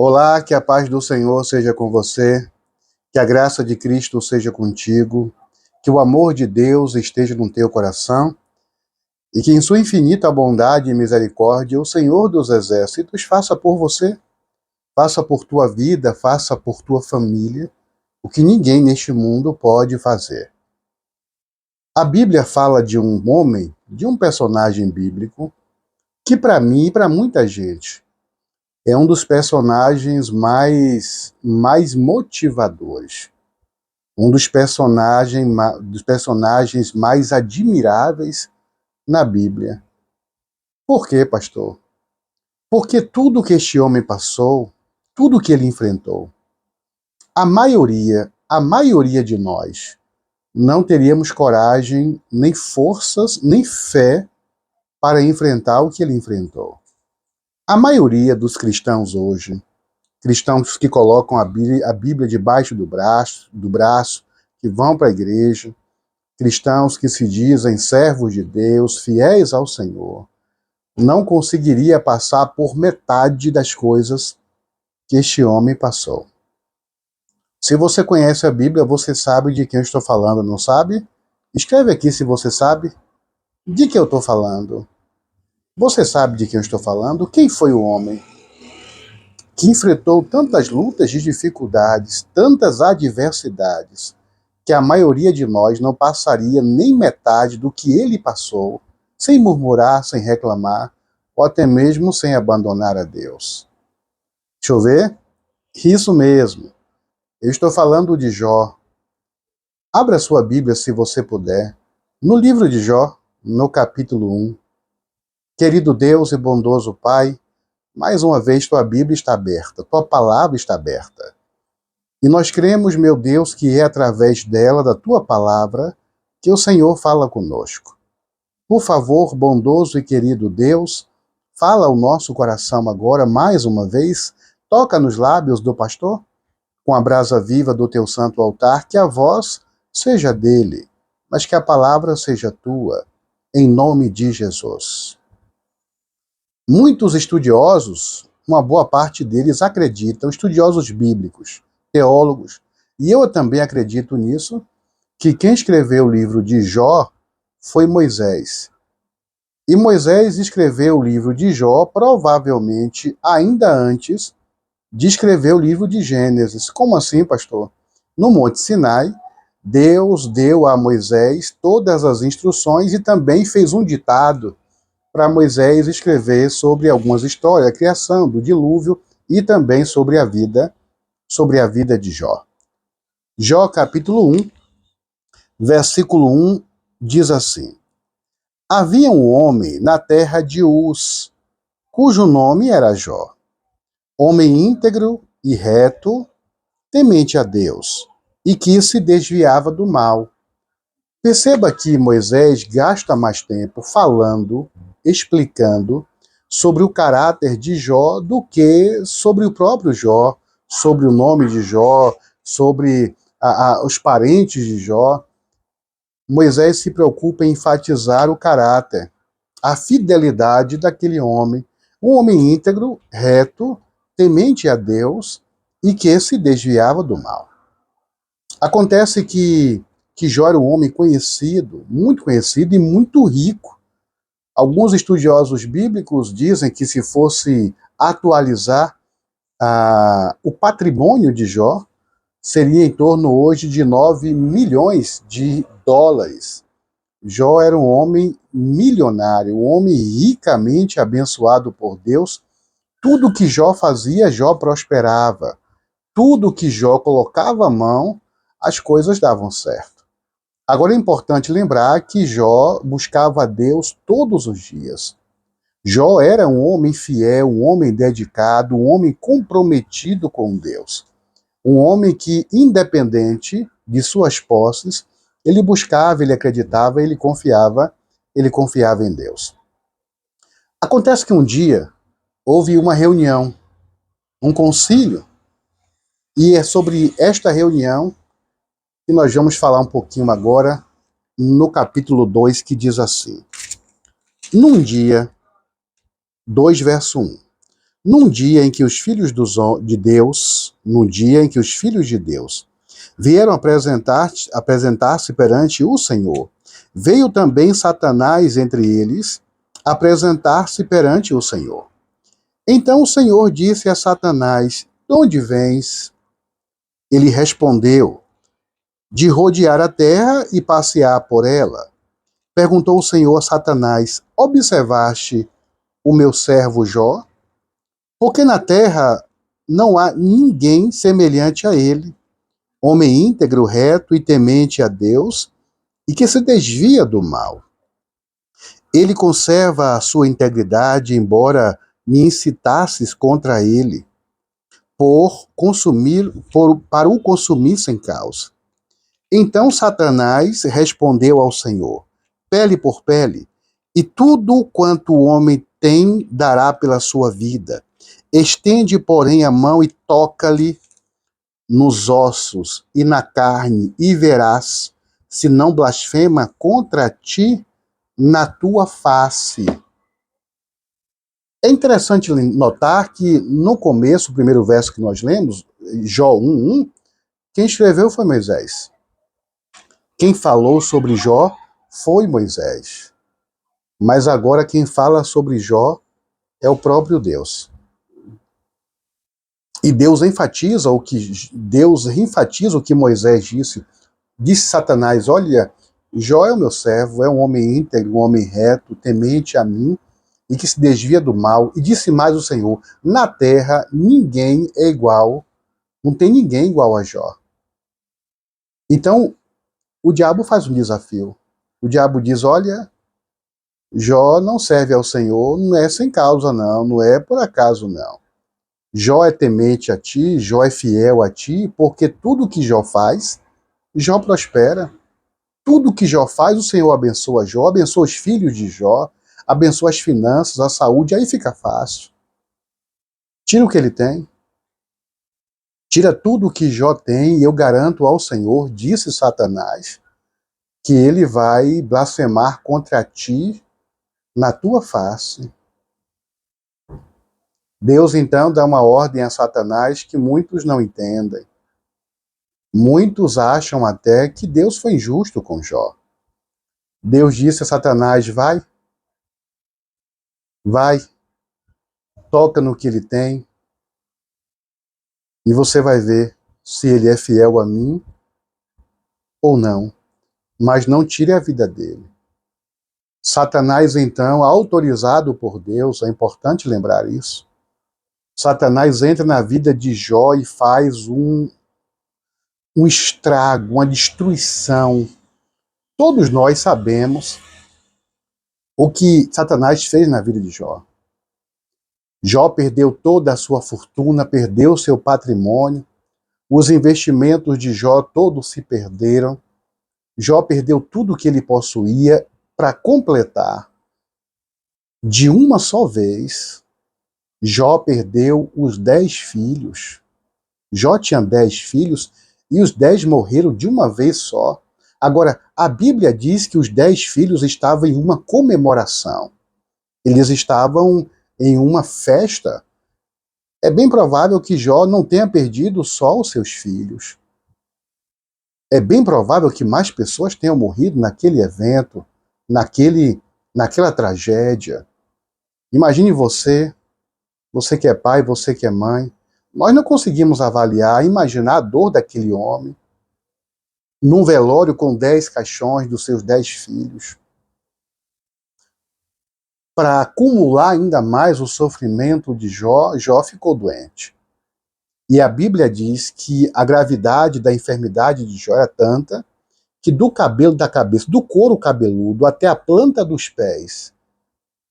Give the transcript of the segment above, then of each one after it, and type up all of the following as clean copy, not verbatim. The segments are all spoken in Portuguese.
Olá, que a paz do Senhor seja com você, que a graça de Cristo seja contigo, que o amor de Deus esteja no teu coração e que em sua infinita bondade e misericórdia o Senhor dos Exércitos faça por você, faça por tua vida, faça por tua família, o que ninguém neste mundo pode fazer. A Bíblia fala de um homem, de um personagem bíblico, que para mim e para muita gente é um dos personagens mais motivadores, um dos personagens mais admiráveis na Bíblia. Por quê, pastor? Porque tudo que este homem passou, tudo que ele enfrentou, a maioria de nós não teríamos coragem, nem forças, nem fé para enfrentar o que ele enfrentou. A maioria dos cristãos hoje, cristãos que colocam a Bíblia debaixo do braço, que vão para a igreja, cristãos que se dizem servos de Deus, fiéis ao Senhor, não conseguiria passar por metade das coisas que este homem passou. Se você conhece a Bíblia, você sabe de quem eu estou falando, não sabe? Escreve aqui se você sabe de que eu estou falando. Você sabe de quem eu estou falando? Quem foi o homem que enfrentou tantas lutas e dificuldades, tantas adversidades, que a maioria de nós não passaria nem metade do que ele passou, sem murmurar, sem reclamar, ou até mesmo sem abandonar a Deus? Deixa eu ver. Isso mesmo. Eu estou falando de Jó. Abra sua Bíblia, se você puder, no livro de Jó, no capítulo 1. Querido Deus e bondoso Pai, mais uma vez tua Bíblia está aberta, tua palavra está aberta. E nós cremos, meu Deus, que é através dela, da tua palavra, que o Senhor fala conosco. Por favor, bondoso e querido Deus, fala ao nosso coração agora, mais uma vez, toca nos lábios do pastor, com a brasa viva do teu santo altar, que a voz seja dele, mas que a palavra seja tua, em nome de Jesus. Muitos estudiosos, uma boa parte deles acreditam, estudiosos bíblicos, teólogos, e eu também acredito nisso, que quem escreveu o livro de Jó foi Moisés. E Moisés escreveu o livro de Jó provavelmente ainda antes de escrever o livro de Gênesis. Como assim, pastor? No Monte Sinai, Deus deu a Moisés todas as instruções e também fez um ditado para Moisés escrever sobre algumas histórias, a criação do dilúvio e também sobre a vida de Jó. Jó capítulo 1, versículo 1 diz assim: Havia um homem na terra de Uz, cujo nome era Jó, homem íntegro e reto, temente a Deus, e que se desviava do mal. Perceba que Moisés gasta mais tempo falando, explicando sobre o caráter de Jó do que sobre o próprio Jó, sobre o nome de Jó, sobre os parentes de Jó. Moisés se preocupa em enfatizar o caráter, a fidelidade daquele homem, um homem íntegro, reto, temente a Deus e que se desviava do mal. Acontece que Jó era um homem conhecido e muito rico. Alguns estudiosos bíblicos dizem que se fosse atualizar o patrimônio de Jó, seria em torno hoje de 9 milhões de dólares. Jó era um homem milionário, um homem ricamente abençoado por Deus. Tudo que Jó fazia, Jó prosperava. Tudo que Jó colocava a mão, as coisas davam certo. Agora é importante lembrar que Jó buscava a Deus todos os dias. Jó era um homem fiel, um homem dedicado, um homem comprometido com Deus. Um homem que, independente de suas posses, ele buscava, ele acreditava, ele confiava em Deus. Acontece que um dia houve uma reunião, um concílio, e é sobre esta reunião que nós vamos falar um pouquinho agora no capítulo 2, que diz assim: Num dia, 2 verso 1, Num dia em que os filhos de Deus, num dia em que os filhos de Deus vieram apresentar-se perante o Senhor, veio também Satanás entre eles apresentar-se perante o Senhor. Então o Senhor disse a Satanás: de onde vens? Ele respondeu: de rodear a terra e passear por ela. Perguntou o Senhor a Satanás: observaste o meu servo Jó? Porque na terra não há ninguém semelhante a ele, homem íntegro, reto e temente a Deus, e que se desvia do mal. Ele conserva a sua integridade, embora me incitasses contra ele, para o consumir sem causa. Então Satanás respondeu ao Senhor: pele por pele, e tudo quanto o homem tem dará pela sua vida. Estende, porém, a mão e toca-lhe nos ossos e na carne, e verás se não blasfema contra ti na tua face. É interessante notar que no começo, o primeiro verso que nós lemos, Jó 1:1, quem escreveu foi Moisés. Quem falou sobre Jó foi Moisés. Mas agora quem fala sobre Jó é o próprio Deus. E Deus enfatiza o que Moisés disse. Disse Satanás: olha, Jó é o meu servo, é um homem íntegro, um homem reto, temente a mim e que se desvia do mal. E disse mais o Senhor: na terra ninguém é igual, não tem ninguém igual a Jó. Então, o diabo faz um desafio. O diabo diz: olha, Jó não serve ao Senhor, não é sem causa não, não é por acaso não. Jó é temente a ti, Jó é fiel a ti, porque tudo que Jó faz, Jó prospera. Tudo que Jó faz, o Senhor abençoa Jó, abençoa os filhos de Jó, abençoa as finanças, a saúde, aí fica fácil. Tira o que ele tem. Tira tudo o que Jó tem e eu garanto ao Senhor, disse Satanás, que ele vai blasfemar contra ti na tua face. Deus então dá uma ordem a Satanás que muitos não entendem. Muitos acham até que Deus foi injusto com Jó. Deus disse a Satanás: vai, toca no que ele tem e você vai ver se ele é fiel a mim ou não. Mas não tire a vida dele. Satanás, então, autorizado por Deus, é importante lembrar isso. Satanás entra na vida de Jó e faz um estrago, uma destruição. Todos nós sabemos o que Satanás fez na vida de Jó. Jó perdeu toda a sua fortuna, perdeu seu patrimônio, os investimentos de Jó todos se perderam. Jó perdeu tudo que ele possuía. Para completar, de uma só vez, Jó perdeu os 10 filhos. Jó tinha 10 filhos e os 10 morreram de uma vez só. Agora, a Bíblia diz que os 10 filhos estavam em uma comemoração. Eles estavam em uma festa. É bem provável que Jó não tenha perdido só os seus filhos. É bem provável que mais pessoas tenham morrido naquele evento, naquela tragédia. Imagine você que é pai, você que é mãe. Nós não conseguimos avaliar, imaginar a dor daquele homem num velório com 10 caixões dos seus 10 filhos. Para acumular ainda mais o sofrimento de Jó, Jó ficou doente. E a Bíblia diz que a gravidade da enfermidade de Jó era tanta que do cabelo da cabeça, do couro cabeludo até a planta dos pés,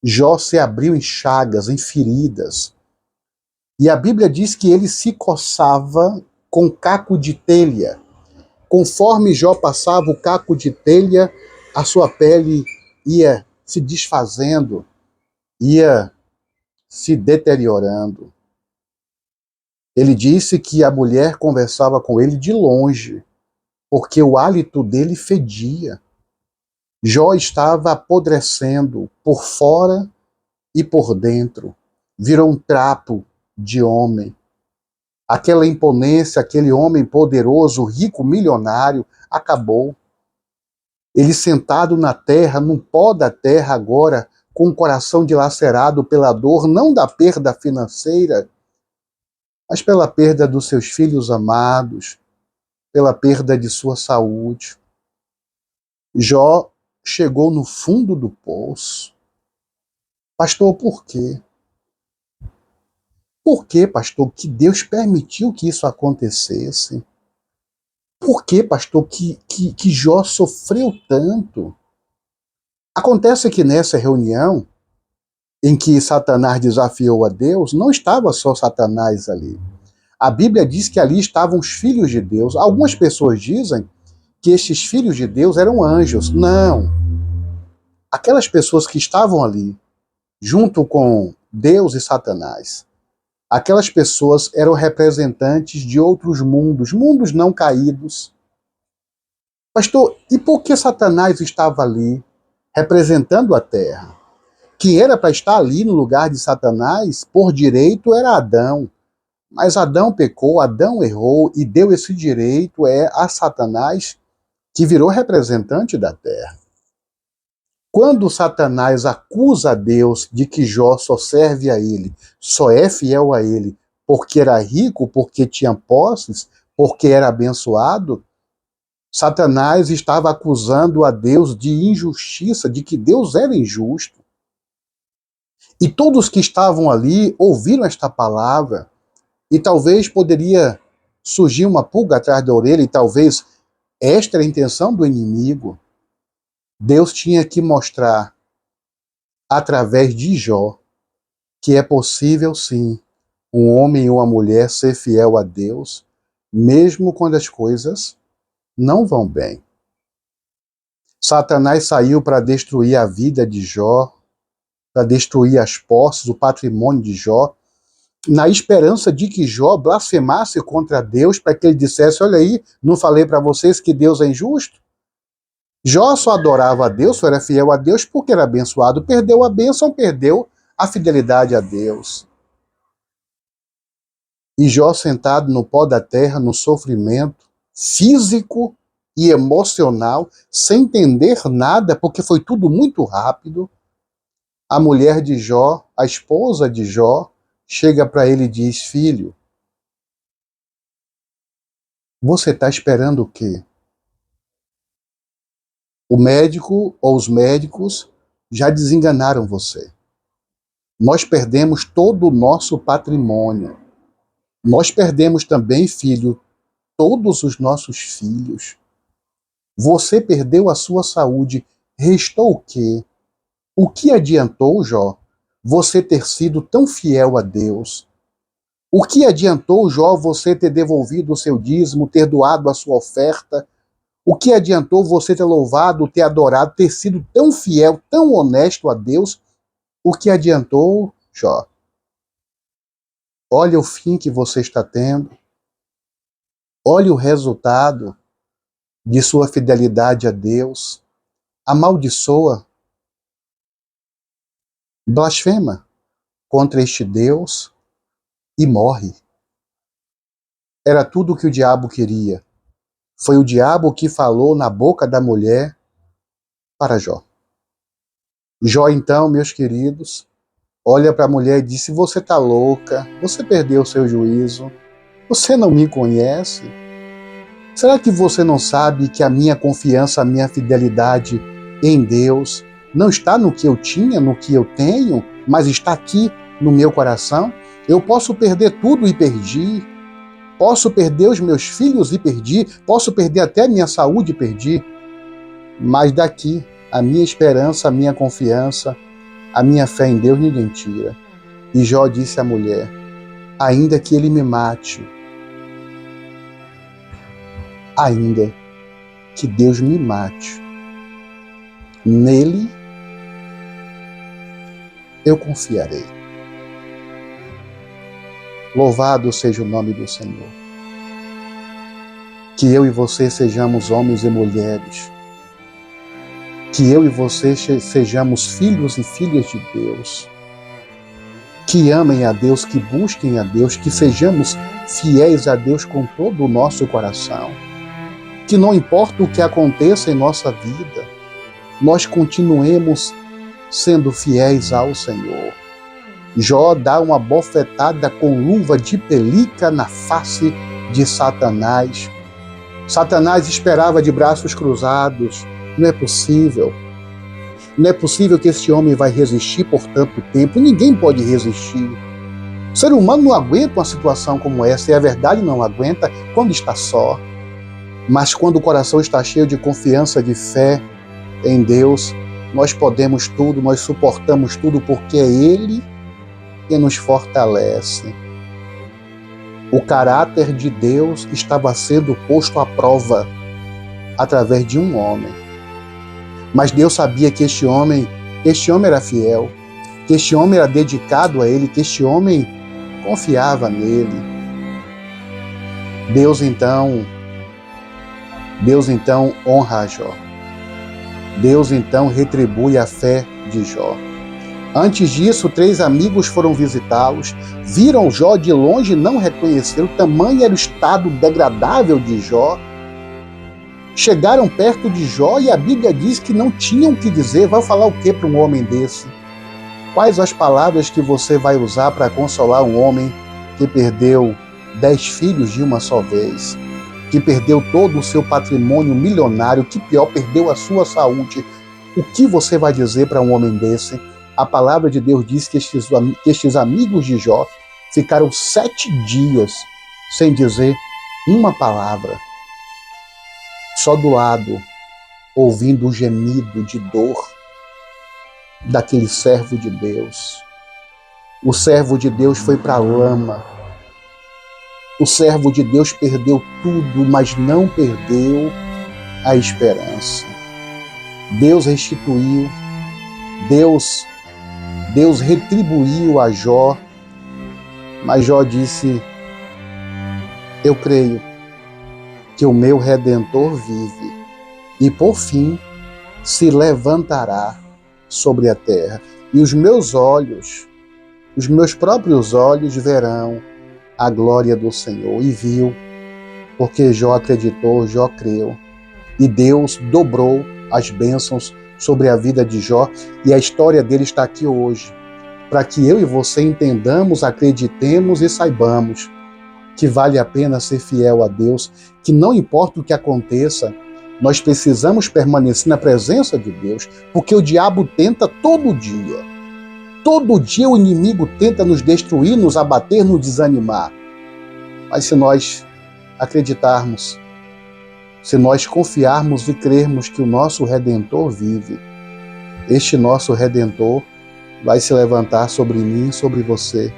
Jó se abriu em chagas, em feridas. E a Bíblia diz que ele se coçava com caco de telha. Conforme Jó passava o caco de telha, a sua pele ia se desfazendo, ia se deteriorando. Ele disse que a mulher conversava com ele de longe, porque o hálito dele fedia. Jó estava apodrecendo por fora e por dentro. virou um trapo de homem. Aquela imponência, aquele homem poderoso, rico, milionário, acabou. Ele sentado na terra, no pó da terra agora, com o coração dilacerado pela dor, não da perda financeira, mas pela perda dos seus filhos amados, pela perda de sua saúde. Jó chegou no fundo do poço. Pastor, por quê? Por que, pastor, que Deus permitiu que isso acontecesse? Por que, pastor, que Jó sofreu tanto? Acontece que nessa reunião, em que Satanás desafiou a Deus, não estava só Satanás ali. A Bíblia diz que ali estavam os filhos de Deus. Algumas pessoas dizem que estes filhos de Deus eram anjos. Não. Aquelas pessoas que estavam ali, junto com Deus e Satanás, aquelas pessoas eram representantes de outros mundos, mundos não caídos. Pastor, e por que Satanás estava ali, representando a terra? Quem era para estar ali no lugar de Satanás, por direito, era Adão. Mas Adão pecou, Adão errou e deu esse direito a Satanás, que virou representante da terra. Quando Satanás acusa a Deus de que Jó só serve a ele, só é fiel a ele, porque era rico, porque tinha posses, porque era abençoado, Satanás estava acusando a Deus de injustiça, de que Deus era injusto. E todos que estavam ali ouviram esta palavra, e talvez poderia surgir uma pulga atrás da orelha, e talvez esta era a intenção do inimigo. Deus tinha que mostrar, através de Jó, que é possível sim um homem e uma mulher ser fiel a Deus, mesmo quando as coisas não vão bem. Satanás saiu para destruir a vida de Jó, para destruir as posses, o patrimônio de Jó, na esperança de que Jó blasfemasse contra Deus, para que ele dissesse: olha aí, não falei para vocês que Deus é injusto? Jó só adorava a Deus, só era fiel a Deus porque era abençoado. Perdeu a bênção, perdeu a fidelidade a Deus. E Jó, sentado no pó da terra, no sofrimento físico e emocional, sem entender nada, porque foi tudo muito rápido, a mulher de Jó, a esposa de Jó, chega para ele e diz: filho, você está esperando o quê? O médico ou os médicos já desenganaram você. Nós perdemos todo o nosso patrimônio. Nós perdemos também, filho, todos os nossos filhos. Você perdeu a sua saúde. Restou o quê? O que adiantou, Jó, você ter sido tão fiel a Deus? O que adiantou, Jó, você ter devolvido o seu dízimo, ter doado a sua oferta? O que adiantou você ter louvado, ter adorado, ter sido tão fiel, tão honesto a Deus? O que adiantou, Jó? Olha o fim que você está tendo. Olha o resultado de sua fidelidade a Deus. Amaldiçoa, blasfema contra este Deus e morre. Era tudo o que o diabo queria. Foi o diabo que falou na boca da mulher para Jó. Jó, então, meus queridos, olha para a mulher e disse: você está louca, você perdeu o seu juízo, você não me conhece? Será que você não sabe que a minha confiança, a minha fidelidade em Deus não está no que eu tinha, no que eu tenho, mas está aqui no meu coração? Eu posso perder tudo e perdi, posso perder os meus filhos e perdi, posso perder até a minha saúde e perdi, mas daqui a minha esperança, a minha confiança, a minha fé em Deus ninguém tira. E Jó disse à mulher: ainda que ele me mate, ainda que Deus me mate, nele eu confiarei. Louvado seja o nome do Senhor. Que eu e você sejamos homens e mulheres. Que eu e você sejamos filhos e filhas de Deus. que amem a Deus, que busquem a Deus, que sejamos fiéis a Deus com todo o nosso coração. Que não importa o que aconteça em nossa vida, nós continuemos sendo fiéis ao Senhor. Jó dá uma bofetada com luva de pelica na face de Satanás. Satanás esperava de braços cruzados. Não é possível. Não é possível que esse homem vai resistir por tanto tempo. Ninguém pode resistir. O ser humano não aguenta uma situação como essa, e a verdade não aguenta quando está só. Mas quando o coração está cheio de confiança, de fé em Deus, nós podemos tudo, nós suportamos tudo, porque é Ele que nos fortalece. O caráter de Deus estava sendo posto à prova através de um homem. Mas Deus sabia que este homem era fiel, que este homem era dedicado a Ele, que este homem confiava nele. Deus então honra a Jó. Deus então retribui a fé de Jó. Antes disso, 3 amigos foram visitá-los, viram Jó de longe e não reconheceram, tamanho era o estado degradável de Jó. Chegaram perto de Jó e a Bíblia diz que não tinham o que dizer. Vai falar o que para um homem desse? Quais as palavras que você vai usar para consolar um homem que perdeu 10 filhos de uma só vez, que perdeu todo o seu patrimônio milionário, que pior, perdeu a sua saúde? O que você vai dizer para um homem desse? A palavra de Deus diz que estes amigos de Jó ficaram 7 dias sem dizer uma palavra, só do lado, ouvindo o gemido de dor daquele servo de Deus. O servo de Deus foi para a lama. O servo de Deus perdeu tudo, mas não perdeu a esperança. Deus restituiu, Deus retribuiu a Jó, mas Jó disse: eu creio que o meu Redentor vive e por fim se levantará sobre a terra, e os meus próprios olhos verão a glória do Senhor. E viu, porque Jó acreditou, Jó creu, e Deus dobrou as bênçãos sobre a vida de Jó, e a história dele está aqui hoje, para que eu e você entendamos, acreditemos e saibamos que vale a pena ser fiel a Deus, que não importa o que aconteça, nós precisamos permanecer na presença de Deus, porque o diabo tenta todo dia. Todo dia o inimigo tenta nos destruir, nos abater, nos desanimar. Mas se nós acreditarmos, se nós confiarmos e crermos que o nosso Redentor vive, este nosso Redentor vai se levantar sobre mim, sobre você,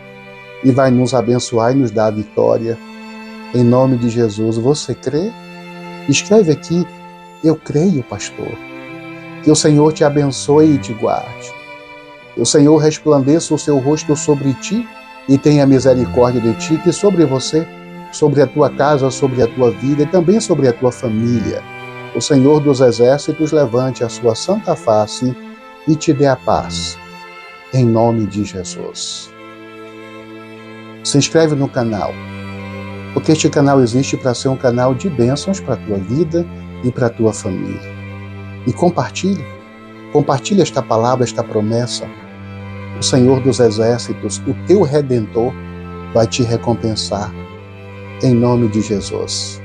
e vai nos abençoar e nos dar a vitória. Em nome de Jesus, você crê? Escreve aqui: eu creio, pastor. Que o Senhor te abençoe e te guarde. Que o Senhor resplandeça o seu rosto sobre ti e tenha misericórdia de ti, que sobre você, sobre a tua casa, sobre a tua vida e também sobre a tua família, o Senhor dos Exércitos levante a sua santa face e te dê a paz. Em nome de Jesus. Se inscreve no canal, porque este canal existe para ser um canal de bênçãos para a tua vida e para a tua família. E compartilhe esta palavra, esta promessa. O Senhor dos Exércitos, o teu Redentor, vai te recompensar. Em nome de Jesus.